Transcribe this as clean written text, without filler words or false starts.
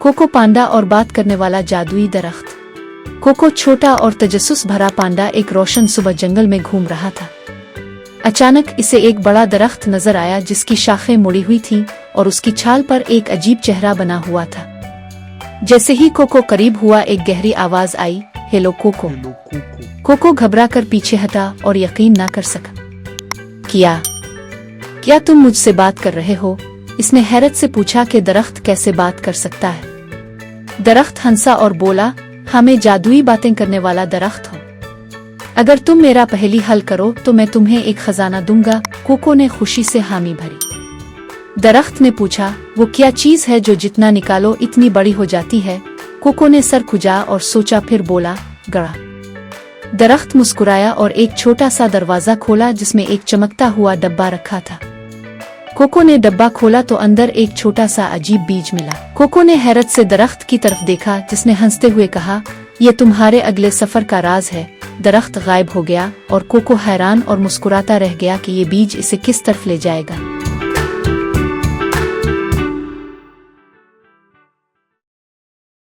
Cocoa पांडा और बात करने वाला जादुई दरख्त। कोको छोटा और तजस्सुस भरा पांडा एक रोशन सुबह जंगल में घूम रहा था। अचानक इसे एक बड़ा दरख्त नजर आया जिसकी शाखें मुड़ी हुई थीं और उसकी छाल पर एक अजीब चेहरा बना हुआ था। जैसे ही कोको करीब हुआ एक गहरी आवाज आई, हेलो कोको। कोको घबराकर पीछे हटा और यकीन ना कर सका। क्या तुम मुझसे बात कर रहे हो? इसने हैरत से पूछा कि दरख्त कैसे बात कर सकता है। दरख्त हंसा और बोला, हमें जादुई बातें करने वाला दरख्त हो। अगर तुम मेरा पहेली हल करो तो मैं तुम्हें एक खजाना दूंगा। कोको ने खुशी से हामी भरी। दरख्त ने पूछा, वो क्या चीज है जो जितना निकालो इतनी बड़ी हो जाती है? कोको ने सर खुजा और सोचा, फिर बोला, गड़ा। दरख्त मुस्कुराया और एक छोटा सा दरवाजा खोला जिसमें एक चमकता हुआ डब्बा रखा था। कोको ने डब्बा खोला तो अंदर एक छोटा सा अजीब बीज मिला। कोको ने हैरत से दरख्त की तरफ देखा जिसने हंसते हुए कहा, यह तुम्हारे अगले सफर का राज है। दरख्त गायब हो गया और कोको हैरान और मुस्कुराता रह गया कि ये बीज इसे किस तरफ ले जाएगा।